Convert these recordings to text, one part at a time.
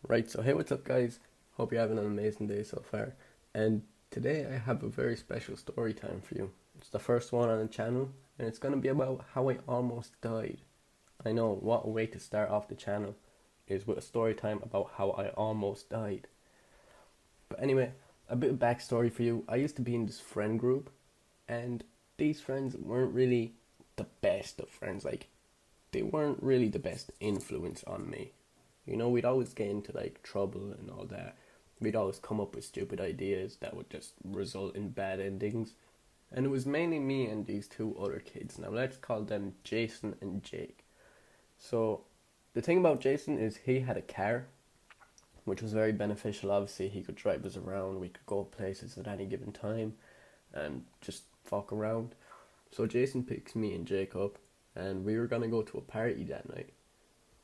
Right, so hey, what's up, guys? Hope you're having an amazing day so far. And today I have a very special story time for you. It's the first one on the channel, and it's going to be about how I almost died. I know, what a way to start off the channel is with a story time about how I almost died. But anyway, a bit of backstory for you. I used to be in this friend group, and these friends weren't really the best of friends. Like, they weren't really the best influence on me. You know, we'd always get into like trouble and all that. We'd always come up with stupid ideas that would just result in bad endings. And it was mainly me and these two other kids. Now let's call them Jason and Jake. So the thing about Jason is he had a car, which was very beneficial. Obviously, he could drive us around. We could go places at any given time and just fuck around. So Jason picks me and Jake up, and we were gonna go to a party that night.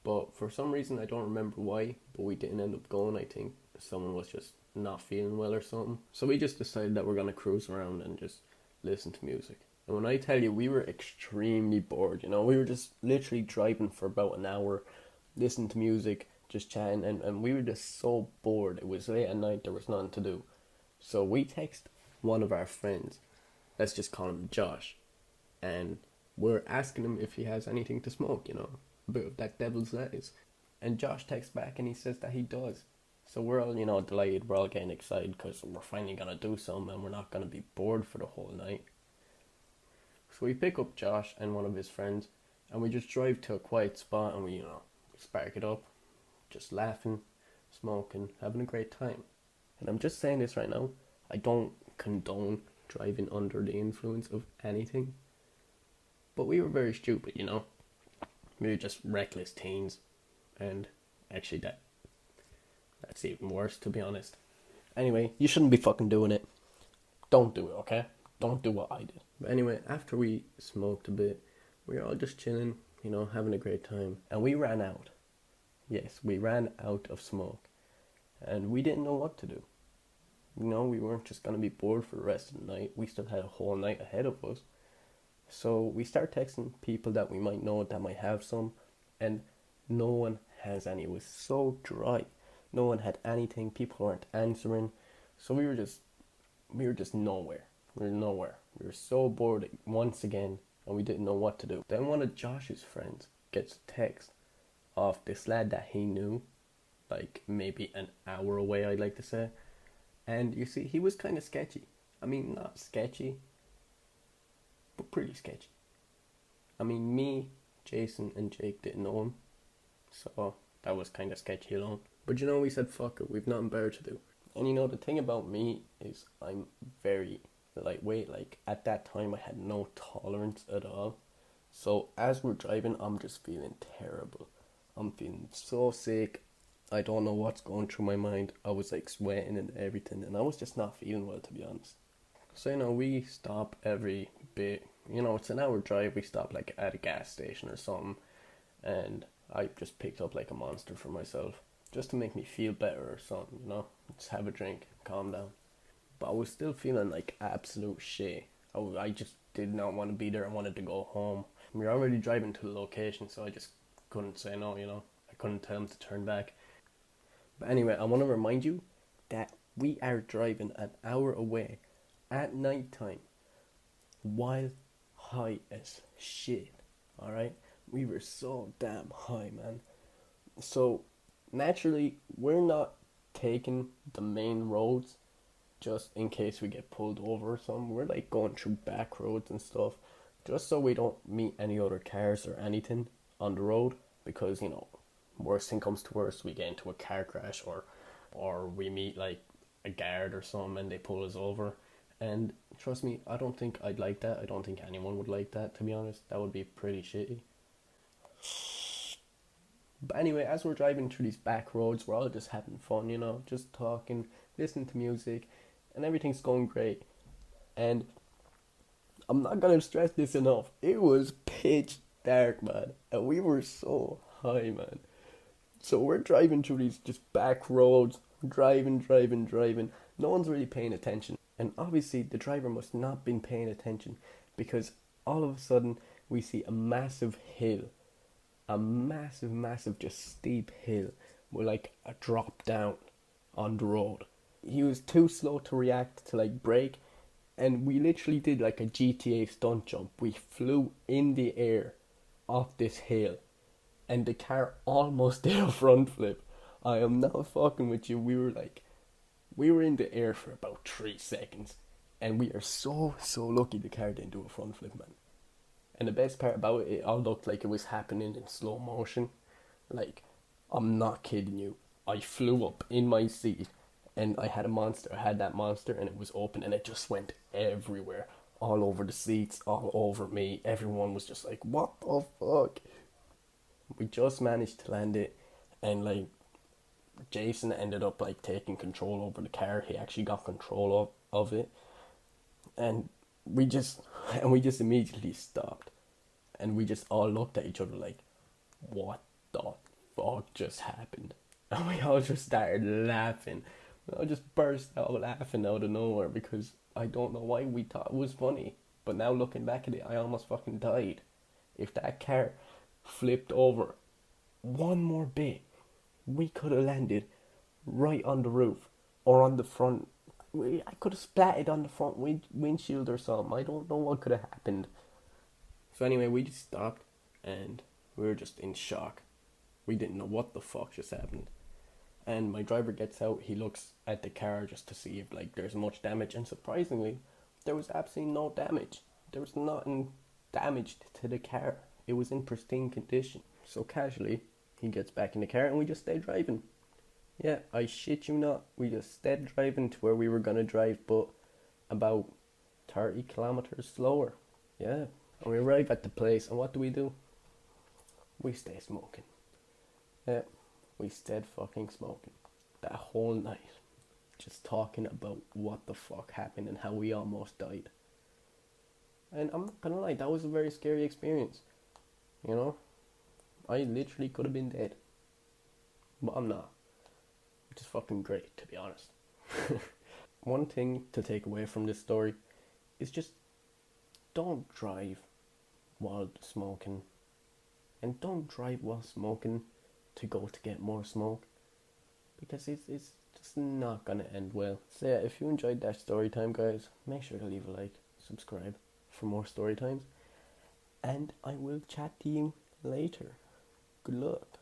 But for some reason, I don't remember why, but we didn't end up going. I think someone was just not feeling well or something. So we just decided that we're going to cruise around and just listen to music. And when I tell you, we were extremely bored, you know, we were just literally driving for about an hour, listening to music, just chatting, and we were just so bored. It was late at night, there was nothing to do. So we text one of our friends, let's just call him Josh, and we're asking him if he has anything to smoke, you know. Bit of that devil's lettuce. And Josh texts back and he says that he does. So we're all, delighted. We're all getting excited because we're finally going to do something and we're not going to be bored for the whole night. So we pick up Josh and one of his friends and we just drive to a quiet spot and we spark it up. Just laughing, smoking, having a great time. And I'm just saying this right now. I don't condone driving under the influence of anything. But we were very stupid, you know. We were just reckless teens, and actually that's even worse, to be honest. Anyway, you shouldn't be fucking doing it. Don't do it, okay? Don't do what I did. But anyway, after we smoked a bit, we were all just chilling, having a great time, and we ran out. Yes, we ran out of smoke, and we didn't know what to do. We weren't just gonna be bored for the rest of the night. We still had a whole night ahead of us. So we start texting people that we might know that might have some, and no one has any. It was so dry. No one had anything. People weren't answering. So we were just nowhere. We were nowhere. We were so bored once again, and we didn't know what to do. Then one of Josh's friends gets a text off this lad that he knew, like maybe an hour away, I'd like to say. And you see, he was kind of sketchy. I mean, not sketchy, but pretty sketchy. I mean, me, Jason, and Jake didn't know him, so that was kind of sketchy alone. But we said fuck it, we've nothing better to do. And the thing about me is I'm very lightweight. Like, at that time I had no tolerance at all. So as we're driving, I'm just feeling terrible. I'm feeling so sick. I don't know what's going through my mind. I was like sweating and everything, and I was just not feeling well, to be honest. So we stop every bit. It's an hour drive. We stop like at a gas station or something, and I just picked up like a monster for myself, just to make me feel better or something. Just have a drink, calm down. But I was still feeling like absolute shit. I just did not want to be there. I wanted to go home. We were already driving to the location, so I just couldn't say no. I couldn't tell him to turn back. But anyway, I want to remind you that we are driving an hour away at night time, while high as shit. Alright? We were so damn high, man. So naturally, we're not taking the main roads just in case we get pulled over or something. We're like going through back roads and stuff, just so we don't meet any other cars or anything on the road, because worst thing comes to worst, we get into a car crash, or we meet like a guard or something and they pull us over. And trust me, I don't think I'd like that. I don't think anyone would like that, to be honest. That would be pretty shitty. But anyway, as we're driving through these back roads, we're all just having fun, just talking, listening to music, and everything's going great. And I'm not gonna stress this enough. It was pitch dark, man. And we were so high, man. So we're driving through these just back roads, driving. No one's really paying attention. And obviously the driver must not have been paying attention, because all of a sudden we see a massive hill. A massive, just steep hill with like a drop down on the road. He was too slow to react to like brake, and we literally did like a GTA stunt jump. We flew in the air off this hill, and the car almost did a front flip. I am not fucking with you. We were in the air for about 3 seconds, and we are so lucky the car didn't do a front flip, man. And the best part about it, it all looked like it was happening in slow motion. Like, I'm not kidding you. I flew up in my seat, and I had a monster. I had that monster, and it was open, and it just went everywhere. All over the seats, all over me. Everyone was just like, what the fuck? We just managed to land it, and like, Jason ended up like taking control over the car. He actually got control of it, and we just immediately stopped, and we just all looked at each other like, what the fuck just happened? And we all just started laughing. We all just burst out laughing out of nowhere, because I don't know why we thought it was funny, but now looking back at it, I almost fucking died. If that car flipped over one more bit, we could have landed right on the roof or on the front. I could have splatted on the front windshield or something. I don't know what could have happened. So anyway, we just stopped, and we were just in shock. We didn't know what the fuck just happened. And my driver gets out. He looks at the car just to see if like there's much damage, and surprisingly, there was absolutely no damage. There was nothing damaged to the car. It was in pristine condition. So casually, he gets back in the car, and we just stayed driving. Yeah, I shit you not. We just stayed driving to where we were gonna drive, but about 30 kilometers slower. Yeah. And we arrive at the place, and what do? We stay smoking. Yeah, we stayed fucking smoking that whole night. Just talking about what the fuck happened and how we almost died. And I'm not gonna lie, that was a very scary experience. You know? I literally could have been dead. But I'm not. Which is fucking great, to be honest. One thing to take away from this story is just don't drive while smoking. And don't drive while smoking to go to get more smoke. Because it's just not gonna end well. So yeah, if you enjoyed that story time, guys, make sure to leave a like, subscribe for more story times. And I will chat to you later. Good luck.